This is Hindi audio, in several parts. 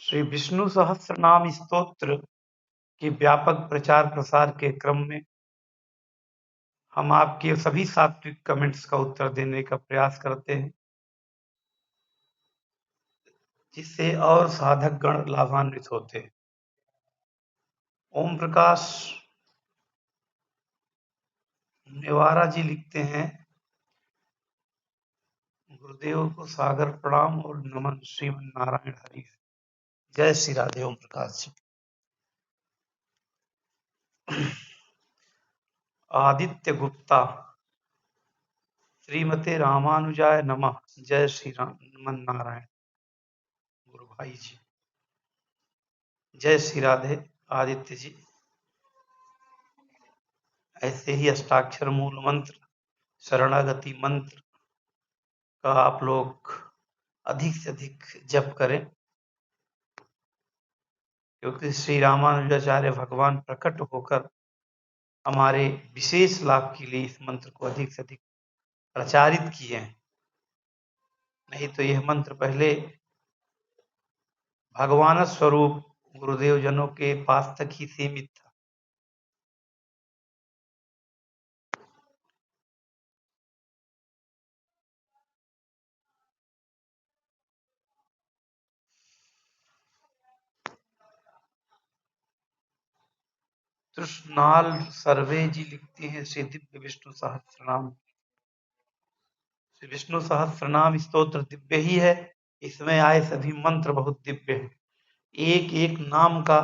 श्री विष्णु सहस्रनाम स्तोत्र के व्यापक प्रचार प्रसार के क्रम में हम आपके सभी सात्विक कमेंट्स का उत्तर देने का प्रयास करते हैं, जिससे और साधक गण लाभान्वित होते हैं। ओम प्रकाश नेवारा जी लिखते हैं, गुरुदेव को सागर प्रणाम और नमन। श्रीमन नारायण हरि हरि। जय श्री राधे। ओम प्रकाश जी। आदित्य गुप्ता, श्रीमते रामानुजाय नमः। जय श्री रामन नारायण। गुरु भाई जी, जय श्री राधे। आदित्य जी, ऐसे ही अष्टाक्षर मूल मंत्र, शरणागति मंत्र का आप लोग अधिक से अधिक जप करें, क्योंकि श्री रामानुजाचार्य भगवान प्रकट होकर हमारे विशेष लाभ के लिए इस मंत्र को अधिक से अधिक प्रचारित किए हैं। नहीं तो यह मंत्र पहले भगवान स्वरूप गुरुदेव जनों के पास तक ही सीमित था। तृष्णाल सर्वे जी लिखते हैं, श्री दिव्य विष्णु सहस्त्रनाम। श्री विष्णु सहस्त्रनाम स्तोत्र दिव्य ही है, इसमें आए सभी मंत्र बहुत दिव्य हैं। एक एक नाम का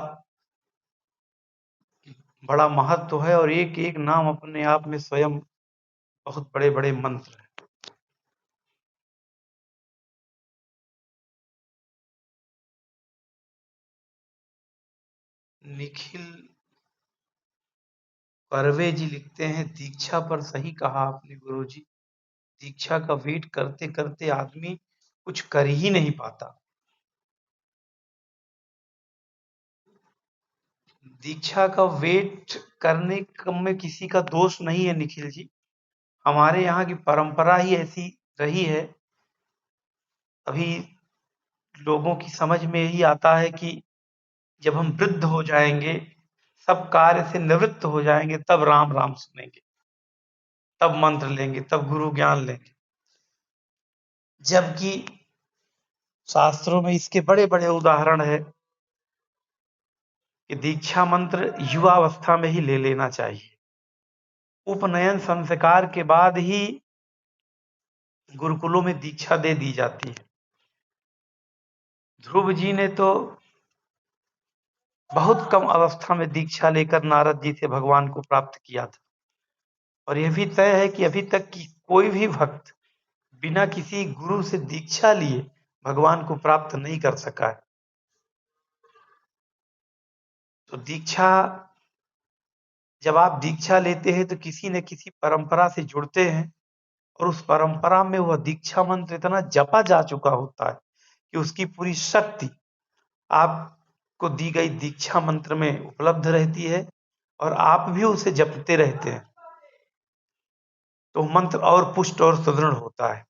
बड़ा महत्व है और एक एक नाम अपने आप में स्वयं बहुत बड़े बड़े मंत्र हैं। निखिल करवे जी लिखते हैं, दीक्षा पर सही कहा आपने गुरुजी। दीक्षा का वेट करते करते आदमी कुछ कर ही नहीं पाता। दीक्षा का वेट करने में किसी का दोष नहीं है निखिल जी, हमारे यहाँ की परंपरा ही ऐसी रही है। अभी लोगों की समझ में यही आता है कि जब हम वृद्ध हो जाएंगे, सब कार्य से निवृत्त हो जाएंगे, तब राम राम सुनेंगे, तब मंत्र लेंगे, तब गुरु ज्ञान लेंगे। जबकि शास्त्रों में इसके बड़े बड़े उदाहरण है कि दीक्षा मंत्र युवावस्था में ही ले लेना चाहिए। उपनयन संस्कार के बाद ही गुरुकुलों में दीक्षा दे दी जाती है। ध्रुव जी ने तो बहुत कम अवस्था में दीक्षा लेकर नारद जी से भगवान को प्राप्त किया था, और यह भी तय है कि अभी तक की कोई भी भक्त बिना किसी गुरु से दीक्षा लिए भगवान को प्राप्त नहीं कर सका है। तो दीक्षा, जब आप दीक्षा लेते हैं तो किसी न किसी परंपरा से जुड़ते हैं, और उस परंपरा में वह दीक्षा मंत्र इतना जपा जा चुका होता है कि उसकी पूरी शक्ति आपको दी गई दीक्षा मंत्र में उपलब्ध रहती है, और आप भी उसे जपते रहते हैं, तो मंत्र और पुष्ट और सुदृढ़ होता है।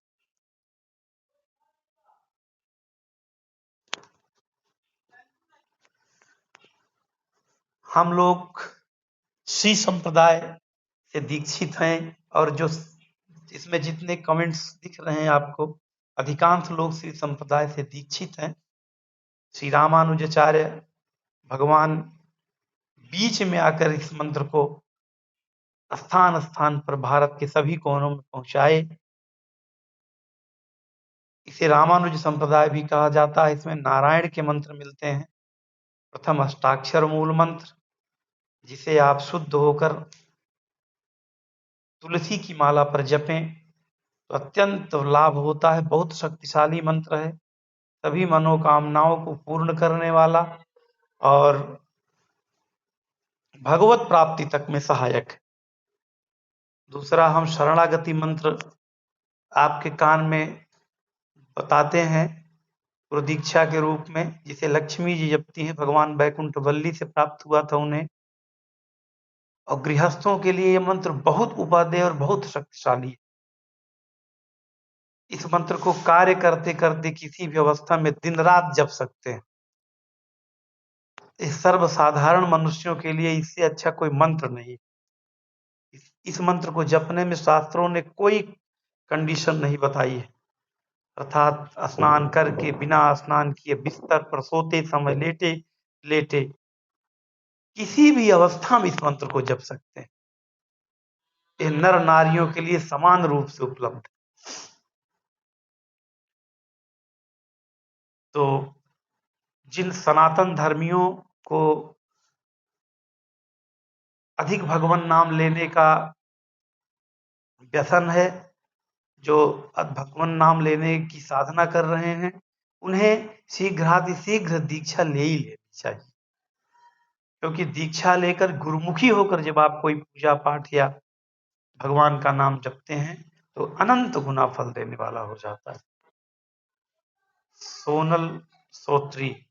हम लोग श्री संप्रदाय से दीक्षित हैं, और जो इसमें जितने कमेंट्स दिख रहे हैं आपको, अधिकांश लोग श्री संप्रदाय से दीक्षित हैं। श्री रामानुजाचार्य भगवान बीच में आकर इस मंत्र को स्थान स्थान पर भारत के सभी कोनों में पहुंचाए। इसे रामानुज संप्रदाय भी कहा जाता है। इसमें नारायण के मंत्र मिलते हैं। प्रथम अष्टाक्षर मूल मंत्र, जिसे आप शुद्ध होकर तुलसी की माला पर जपें तो अत्यंत लाभ होता है। बहुत शक्तिशाली मंत्र है, सभी मनोकामनाओं को पूर्ण करने वाला और भगवत प्राप्ति तक में सहायक है। दूसरा, हम शरणागति मंत्र आपके कान में बताते हैं गुरु दीक्षा के रूप में, जिसे लक्ष्मी जी जपती हैं। भगवान बैकुंठ वल्ली से प्राप्त हुआ था उन्हें, और गृहस्थों के लिए यह मंत्र बहुत उपादेय और बहुत शक्तिशाली है। इस मंत्र को कार्य करते करते किसी भी अवस्था में दिन रात जप सकते हैं। इस सर्वसाधारण मनुष्यों के लिए इससे अच्छा कोई मंत्र नहीं। इस मंत्र को जपने में शास्त्रों ने कोई कंडीशन नहीं बताई है। अर्थात स्नान करके, बिना स्नान किए बिस्तर पर सोते समय, लेटे लेटे, किसी भी अवस्था में इस मंत्र को जप सकते हैं। ये नर नारियों के लिए समान रूप से उपलब्ध है। तो जिन सनातन धर्मियों को अधिक भगवान नाम लेने का व्यसन है, जो भगवान नाम लेने की साधना कर रहे हैं, उन्हें शीघ्रातिशीघ्र दीक्षा ले ही लेनी चाहिए। क्योंकि दीक्षा लेकर गुरुमुखी होकर जब आप कोई पूजा पाठ या भगवान का नाम जपते हैं तो अनंत गुना फल देने वाला हो जाता है। सोनल सोत्री,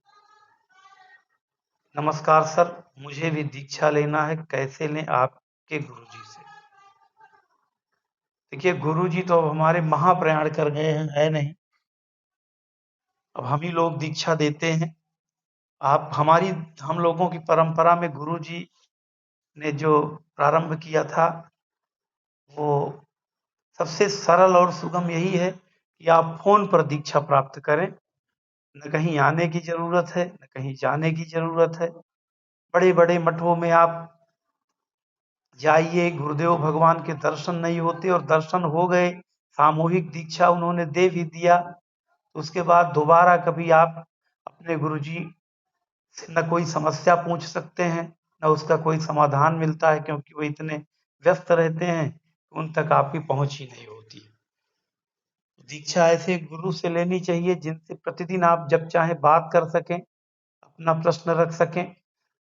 नमस्कार सर, मुझे भी दीक्षा लेना है, कैसे लें आपके गुरुजी से? देखिए, गुरुजी तो अब हमारे महाप्रयाण कर गए हैं, है नहीं। अब हम ही लोग दीक्षा देते हैं। हम लोगों की परंपरा में गुरुजी ने जो प्रारंभ किया था, वो सबसे सरल और सुगम यही है कि आप फ़ोन पर दीक्षा प्राप्त करें। न कहीं आने की ज़रूरत है, न कहीं जाने की ज़रूरत है। बड़े-बड़े मठों में आप जाइए, गुरुदेव भगवान के दर्शन नहीं होते, और दर्शन हो गए, सामूहिक दीक्षा उन्होंने दे भी दिया, तो उसके बाद दोबारा कभी आप अपने गुरुजी से न कोई समस्या पूछ सकते हैं, न उसका कोई समाधान मिलता है, क्योंकि वो इतने व्यस्त रहते हैं, उन तक आपकी पहुँच ही नहीं होती है। दीक्षा ऐसे गुरु से लेनी चाहिए जिनसे प्रतिदिन आप जब चाहें बात कर सकें, अपना प्रश्न रख सकें,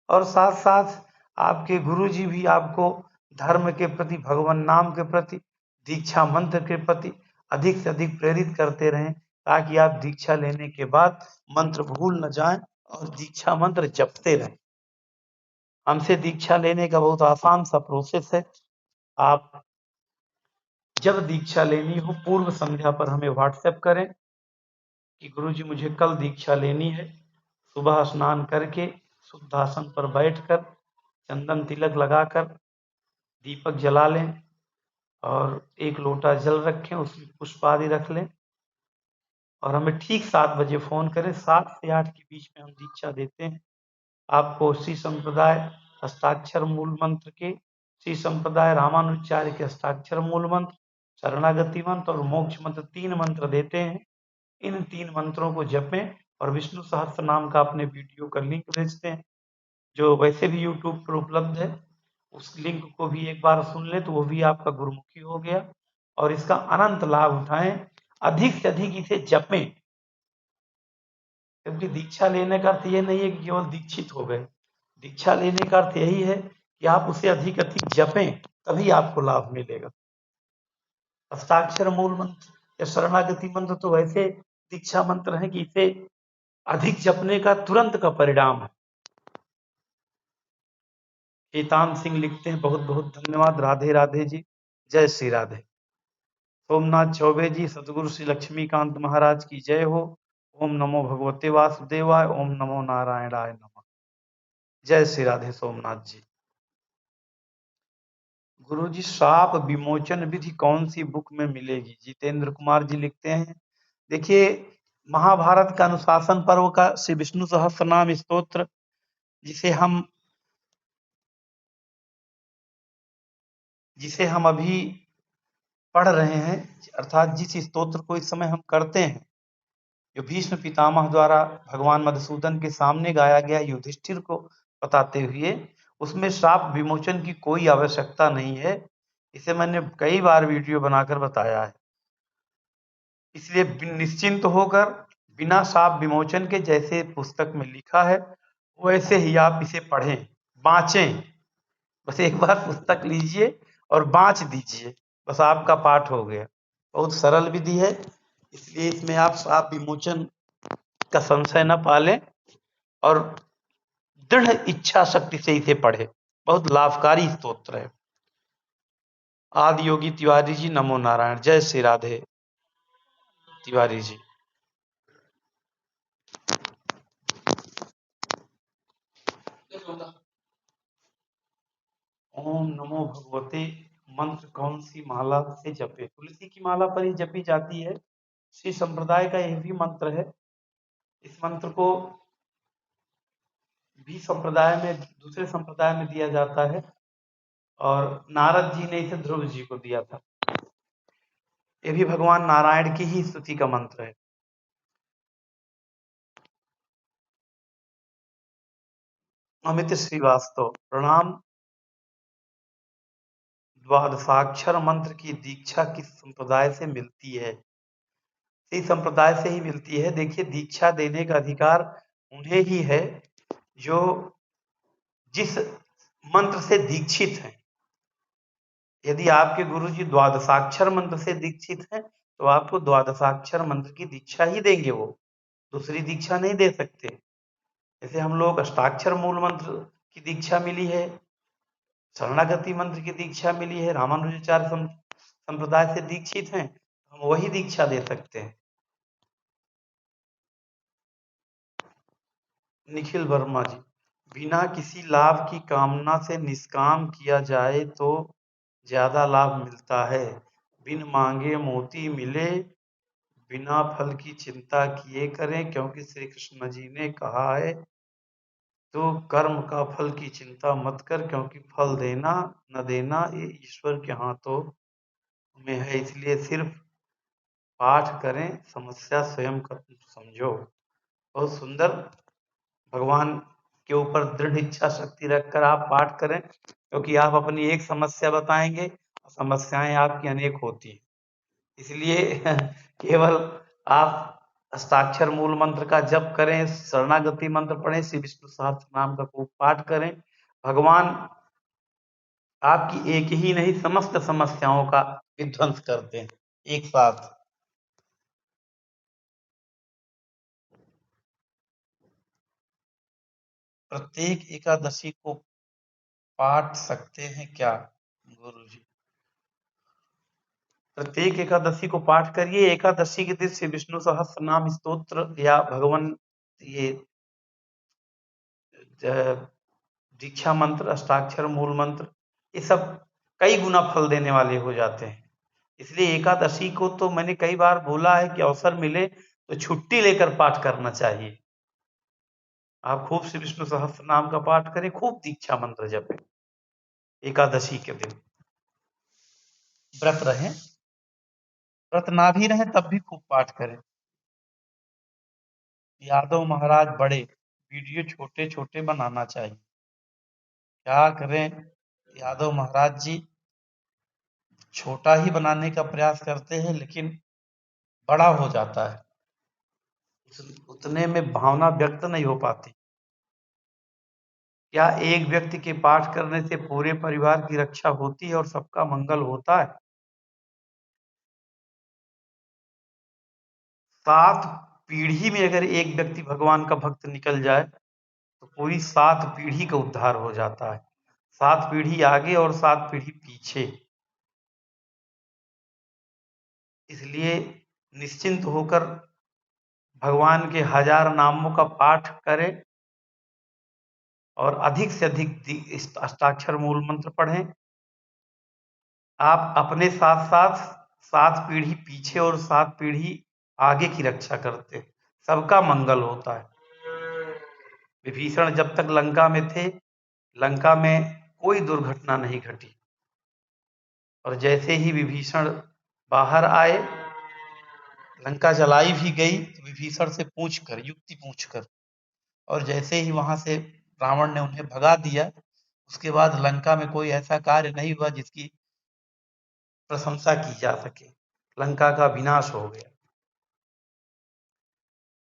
और साथ-साथ आपके गुरुजी भी आपको धर्म के प्रति, भगवान नाम के प्रति, दीक्षा मंत्र के प्रति अधिक से अधिक प्रेरित करते रहें, ताकि आप दीक्षा लेने के बाद मंत्र भूल न जाएँ और दीक्षा मंत्र जपते रहें। हमसे दीक्षा लेने का बहुत आसान सा प्रोसेस है। आप जब दीक्षा लेनी हो, पूर्व संध्या पर हमें व्हाट्सएप करें कि गुरुजी मुझे कल दीक्षा लेनी है। सुबह स्नान करके शुद्ध आसन पर बैठकर, चंदन तिलक लगाकर, दीपक जला लें और एक लोटा जल रखें, उसमें पुष्प आदि रख लें, और हमें ठीक 7 बजे फ़ोन करें। 7 से 8 के बीच में हम दीक्षा देते हैं। आपको श्री संप्रदाय हस्ताक्षर मूल मंत्र के, श्री संप्रदाय रामानुजाचार्य के हस्ताक्षर मूल मंत्र, शरणागति मंत्र और मोक्ष मंत्र, 3 मंत्र देते हैं। इन 3 मंत्रों को जपें और विष्णु सहस्त्र नाम का अपने वीडियो का लिंक भेजते हैं, जो वैसे भी यूट्यूब पर उपलब्ध है। उस लिंक को भी एक बार सुन लें तो वो भी आपका गुरुमुखी हो गया, और इसका अनंत लाभ उठाएं, अधिक से अधिक इसे जपें। क्योंकि दीक्षा लेने का अर्थ ये नहीं है कि केवल दीक्षित हो गए। दीक्षा लेने का अर्थ यही है कि आप उसे अधिक अधिक जपें, तभी आपको लाभ मिलेगा। हस्ताक्षर मूल मंत्र या शरणागति मंत्र तो वैसे दीक्षा मंत्र है कि इसे अधिक जपने का तुरंत का परिणाम है। चेतान सिंह लिखते हैं, बहुत बहुत धन्यवाद, राधे राधे जी, जय श्री राधे। सोमनाथ चौबे जी, सदगुरु श्री लक्ष्मीकांत महाराज की जय हो। ओम नमो भगवते वासुदेवाय, ओम नमो नारायणाय नमः। जय श्री राधे सोमनाथ जी। गुरुजी, श्राप विमोचन विधि कौन सी बुक में मिलेगी? जितेंद्र कुमार जी लिखते हैं, देखिए, महाभारत का अनुशासन पर्व का श्री विष्णु सहस्त्रनाम स्तोत्र, जिसे हम अभी पढ़ रहे हैं, अर्थात जिस स्तोत्र को इस समय हम करते हैं, जो भीष्म पितामह द्वारा भगवान मधुसूदन के सामने गाया गया युधिष्ठिर को बताते हुए, उसमें श्राप विमोचन की कोई आवश्यकता नहीं है। इसे मैंने कई बार वीडियो बनाकर बताया है। इसलिए निश्चिंत होकर, बिना श्राप विमोचन के, जैसे पुस्तक में लिखा है वैसे ही आप इसे पढ़ें, बाँचें। बस एक बार पुस्तक लीजिए और बाँच दीजिए, बस आपका पाठ हो गया। बहुत सरल विधि है, इसलिए इसमें आप श्राप विमोचन का संशय न पालें और दृढ़ इच्छा शक्ति से इसे पढ़े। बहुत लाभकारी स्तोत्र है। आदि योगी तिवारी जी, नमो नारायण, जय श्री राधे तिवारी जी। नमो भगवते मंत्र कौन सी माला से जपे? तुलसी की माला पर ही जपी जाती है। श्री संप्रदाय का यह भी मंत्र है। इस मंत्र को भी संप्रदाय में, दूसरे संप्रदाय में दिया जाता है और नारद जी ने इसे ध्रुव जी को दिया था। ये भी भगवान नारायण की ही स्तुति का मंत्र है। अमित श्रीवास्तव, प्रणाम। द्वादशाक्षर मंत्र की दीक्षा किस संप्रदाय से मिलती है? इसी संप्रदाय से ही मिलती है। देखिए, दीक्षा देने का अधिकार उन्हें ही है जो जिस मंत्र से दीक्षित हैं। यदि आपके गुरु जी द्वादशाक्षर मंत्र से दीक्षित हैं तो आपको द्वादशाक्षर मंत्र की दीक्षा ही देंगे, वो दूसरी दीक्षा नहीं दे सकते। जैसे हम लोग अष्टाक्षर मूल मंत्र की दीक्षा मिली है, शरणागति मंत्र की दीक्षा मिली है, रामानुजाचार्य संप्रदाय से दीक्षित हैं, हम वही दीक्षा दे सकते हैं। निखिल वर्मा जी, बिना किसी लाभ की कामना से निष्काम किया जाए तो ज्यादा लाभ मिलता है। बिन मांगे मोती मिले, बिना फल की चिंता किए करें, क्योंकि श्री कृष्ण जी ने कहा है तो कर्म का फल की चिंता मत कर, क्योंकि फल देना न देना ये ईश्वर के हाथों में है। इसलिए सिर्फ पाठ करें, समस्या स्वयं समझो। बहुत सुंदर। भगवान के ऊपर दृढ़ इच्छा शक्ति रखकर आप पाठ करें, क्योंकि आप अपनी एक समस्या बताएंगे, समस्याएं आपकी अनेक होती हैं। इसलिए केवल आप अष्टाक्षर मूल मंत्र का जप करें, शरणागति मंत्र पढ़ें, श्री विष्णु सहस्त्र नाम का खूब पाठ करें। भगवान आपकी एक ही नहीं समस्त समस्याओं का विध्वंस करते हैं एक साथ। प्रत्येक एकादशी को पाठ सकते हैं क्या गुरु जी? प्रत्येक एकादशी को पाठ करिए। एकादशी के दिन श्री विष्णु सहस्त्र नाम स्तोत्र या भगवान ये दीक्षा मंत्र, अष्टाक्षर मूल मंत्र, ये सब कई गुना फल देने वाले हो जाते हैं। इसलिए एकादशी को तो मैंने कई बार बोला है कि अवसर मिले तो छुट्टी लेकर पाठ करना चाहिए। आप खूब श्री विष्णु सहस्त्र नाम का पाठ करें, खूब दीक्षा मंत्र जपें एकादशी के दिन। व्रत रहें, व्रत ना भी रहें तब भी खूब पाठ करें। यादव महाराज बड़े, वीडियो छोटे छोटे बनाना चाहिए। क्या करें यादव महाराज जी, छोटा ही बनाने का प्रयास करते हैं लेकिन बड़ा हो जाता है, उतने में भावना व्यक्त नहीं हो पाती। क्या एक व्यक्ति के पाठ करने से पूरे परिवार की रक्षा होती है और सबका मंगल होता है? 7 पीढ़ी में अगर एक व्यक्ति भगवान का भक्त निकल जाए तो पूरी 7 पीढ़ी का उद्धार हो जाता है। 7 पीढ़ी आगे और 7 पीढ़ी पीछे। इसलिए निश्चिंत होकर भगवान के 1000 नामों का पाठ करें और अधिक से अधिक अष्टाक्षर मूल मंत्र पढ़ें। आप अपने साथ साथ 7 पीढ़ी पीछे और 7 पीढ़ी आगे की रक्षा करते, सबका मंगल होता है। विभीषण जब तक लंका में थे, लंका में कोई दुर्घटना नहीं घटी, और जैसे ही विभीषण बाहर आए, लंका जलाई भी गई तो विभीषण से पूछकर, युक्ति पूछकर, और जैसे ही वहां से रावण ने उन्हें भगा दिया, उसके बाद लंका में कोई ऐसा कार्य नहीं हुआ जिसकी प्रशंसा की जा सके। लंका का विनाश हो गया।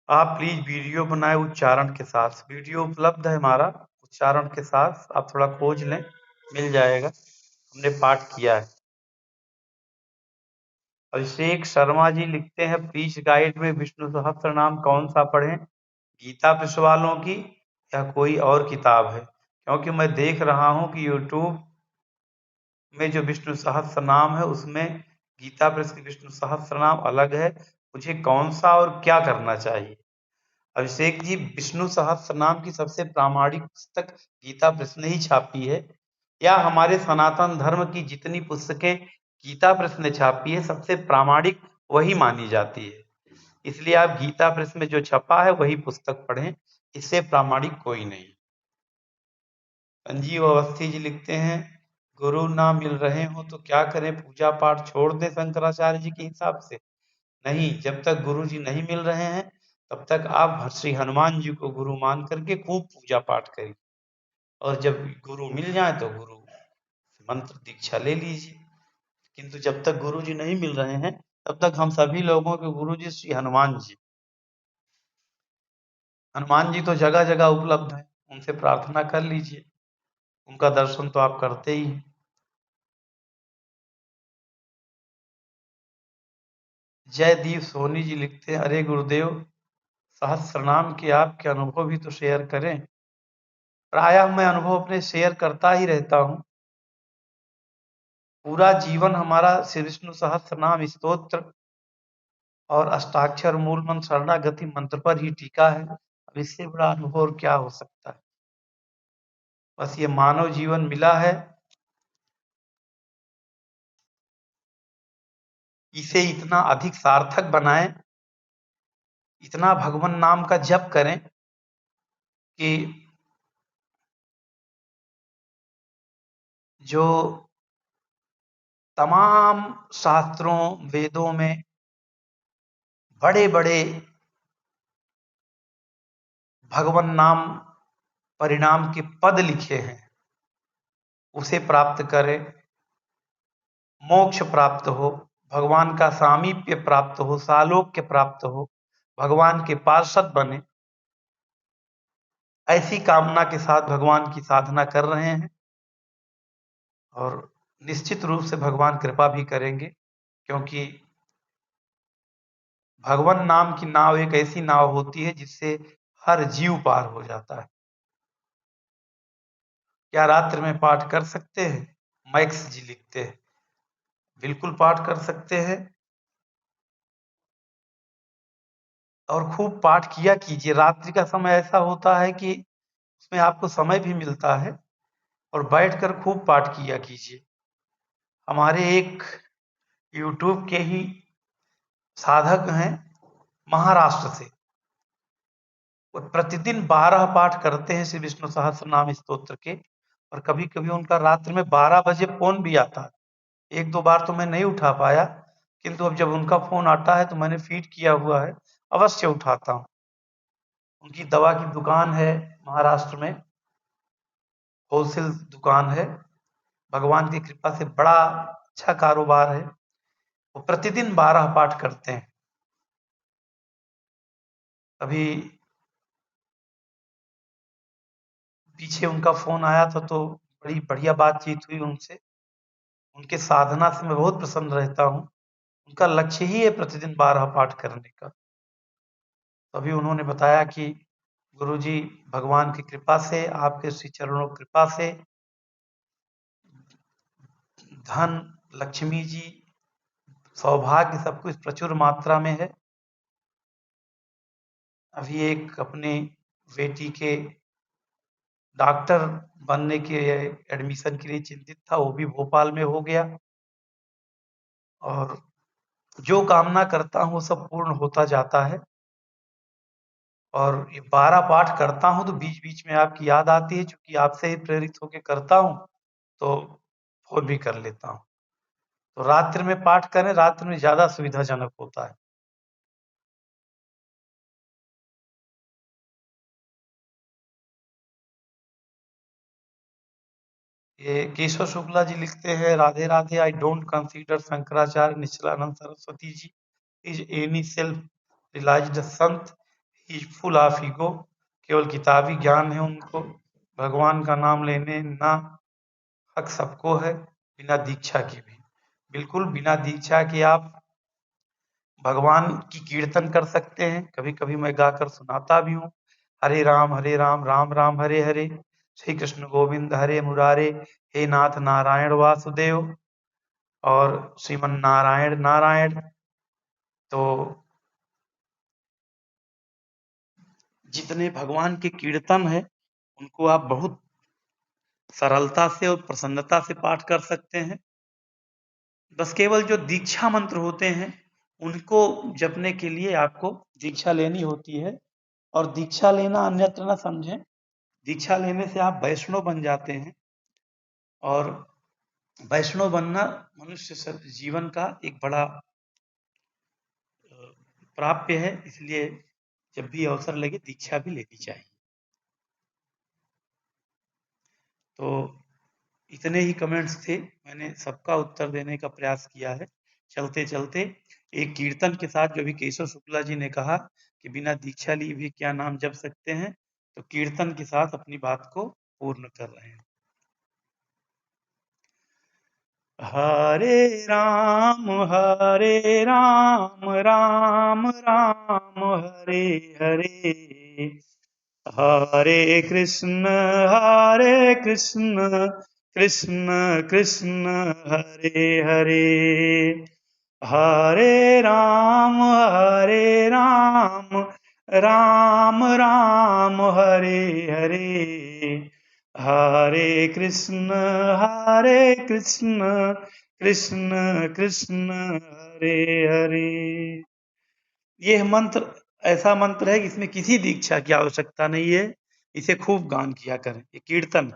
आप प्लीज वीडियो बनाए उच्चारण के साथ। वीडियो उपलब्ध है हमारा उच्चारण के साथ, आप थोड़ा खोज लें, मिल जाएगा, हमने पाठ किया है। अभिषेक शर्मा जी लिखते हैं, प्लीज गाइड में विष्णु सहस्त्र नाम कौन सा पढ़ें, गीता प्रेस वालों की या कोई और किताब है? क्योंकि मैं देख रहा हूं कि यूट्यूब में जो विष्णु सहस्त्र नाम है उसमें गीता प्रेस की विष्णु सहस्त्र नाम अलग है, मुझे कौन सा और क्या करना चाहिए? अभिषेक जी, विष्णु सहस्त्र नाम की सबसे प्रामाणिक पुस्तक गीता प्रेस ने ही छापी है, या हमारे सनातन धर्म की जितनी पुस्तकें गीता प्रेस ने छापी है, सबसे प्रामाणिक वही मानी जाती है। इसलिए आप गीता प्रेस में जो छपा है वही पुस्तक पढ़ें, इससे प्रामाणिक कोई नहीं। संजीव अवस्थी जी लिखते हैं, गुरु ना मिल रहे हो तो क्या करें, पूजा पाठ छोड़ दें शंकराचार्य जी के हिसाब से? नहीं, जब तक गुरु जी नहीं मिल रहे हैं तब तक आप श्री हनुमान जी को गुरु मान करके खूब पूजा पाठ करिए, और जब गुरु मिल जाए तो गुरु मंत्र दीक्षा ले लीजिए। किंतु जब तक गुरु जी नहीं मिल रहे हैं तब तक हम सभी लोगों के गुरु जी श्री हनुमान जी। हनुमान जी तो जगह जगह उपलब्ध हैं, उनसे प्रार्थना कर लीजिए, उनका दर्शन तो आप करते ही हैं। जयदीप सोनी जी लिखते हैं, अरे गुरुदेव, सहस्रनाम के आपके अनुभव भी तो शेयर करें। प्रायः मैं अनुभव अपने शेयर करता ही रहता हूँ। पूरा जीवन हमारा श्री विष्णु सहस्रनाम स्तोत्र और अष्टाक्षर मूल मंत्र शरणागति मंत्र पर ही टीका है। अब इससे बड़ा अनुभव और क्या हो सकता है। बस ये मानव जीवन मिला है, इसे इतना अधिक सार्थक बनाएं, इतना भगवान नाम का जप करें कि जो तमाम शास्त्रों वेदों में बड़े बड़े भगवान नाम परिणाम के पद लिखे हैं, उसे प्राप्त करें, मोक्ष प्राप्त हो, भगवान का सामीप्य प्राप्त हो, सालोक्य प्राप्त हो, भगवान के पार्षद बने, ऐसी कामना के साथ भगवान की साधना कर रहे हैं। और निश्चित रूप से भगवान कृपा भी करेंगे, क्योंकि भगवान नाम की नाव एक ऐसी नाव होती है जिससे हर जीव पार हो जाता है। क्या रात्रि में पाठ कर सकते हैं? मैक्स जी लिखते हैं, बिल्कुल पाठ कर सकते हैं, और खूब पाठ किया कीजिए। रात्रि का समय ऐसा होता है कि उसमें आपको समय भी मिलता है, और बैठकर खूब पाठ किया कीजिए। हमारे एक यूट्यूब के ही साधक हैं महाराष्ट्र से, वो प्रतिदिन 12 पाठ करते हैं श्री विष्णु सहस्त्रनाम स्तोत्र के, और कभी-कभी उनका रात्रि में 12 बजे फ़ोन भी आता है। 1-2 बार तो मैं नहीं उठा पाया, किंतु अब जब उनका फ़ोन आता है तो मैंने फ़ीड किया हुआ है, अवश्य उठाता हूँ। उनकी दवा की दुकान है महाराष्ट्र में, होलसेल दुकान है। भगवान की कृपा से बड़ा अच्छा कारोबार है। वो प्रतिदिन 12 पाठ करते हैं। अभी पीछे उनका फ़ोन आया था तो बड़ी बढ़िया बातचीत हुई उनसे। उनके साधना से मैं बहुत प्रसन्न रहता हूँ। उनका लक्ष्य ही है प्रतिदिन 12 पाठ करने का। तभी उन्होंने बताया कि गुरुजी, भगवान की कृपा से, आपके श्री चरणों की कृपा से धन, लक्ष्मी जी, सौभाग्य सब कुछ प्रचुर मात्रा में है। अभी एक अपनी बेटी के डॉक्टर बनने के एडमिशन के लिए चिंतित था, वो भी भोपाल में हो गया, और जो कामना करता हूँ वो सब पूर्ण होता जाता है। और ये 12 पाठ करता हूँ तो बीच-बीच में आपकी याद आती है, चूँकि आपसे ही प्रेरित होके करता हूँ, तो फ़ोन भी कर लेता हूँ। तो रात्रि में पाठ करें, रात्रि में ज़्यादा सुविधाजनक होता है। ये केशव शुक्ला जी लिखते हैं, Radhe Radhe, I don't consider Shankaracharya Nishchalanand Saraswati ji is any self realized संत, he is full of ego. केवल किताबी ज्ञान है उनको, भगवान का नाम लेने ना हक सबको है, बिना दीक्षा के भी। बिल्कुल बिना दीक्षा के आप भगवान की कीर्तन कर सकते हैं। कभी-कभी मैं गाकर सुनाता भी हूँ। हरे राम, राम राम हरे हरे, श्री कृष्ण गोविंद हरे मुरारे, हे नाथ नारायण वासुदेव, और श्रीमन नारायण नारायण। तो जितने भगवान के कीर्तन है, उनको आप बहुत सरलता से और प्रसन्नता से पाठ कर सकते हैं। बस केवल जो दीक्षा मंत्र होते हैं उनको जपने के लिए आपको दीक्षा लेनी होती है, और दीक्षा लेना अन्यत्र न समझें। दीक्षा लेने से आप वैष्णव बन जाते हैं, और वैष्णव बनना मनुष्य जीवन का एक बड़ा प्राप्य है, इसलिए जब भी अवसर लगे दीक्षा भी लेनी चाहिए। तो इतने ही कमेंट्स थे, मैंने सबका उत्तर देने का प्रयास किया है। चलते चलते एक कीर्तन के साथ, जो भी केशव शुक्ला जी ने कहा कि बिना दीक्षा लिए भी क्या नाम जप सकते हैं, तो कीर्तन के साथ अपनी बात को पूर्ण कर रहे हैं। हरे राम राम राम हरे हरे, हरे कृष्ण कृष्ण कृष्ण हरे हरे, हरे राम राम राम हरे हरे, हरे कृष्ण कृष्ण कृष्ण हरे हरे। यह मंत्र ऐसा मंत्र है कि इसमें किसी दीक्षा की आवश्यकता नहीं है। इसे खूब गान किया करें, ये कीर्तन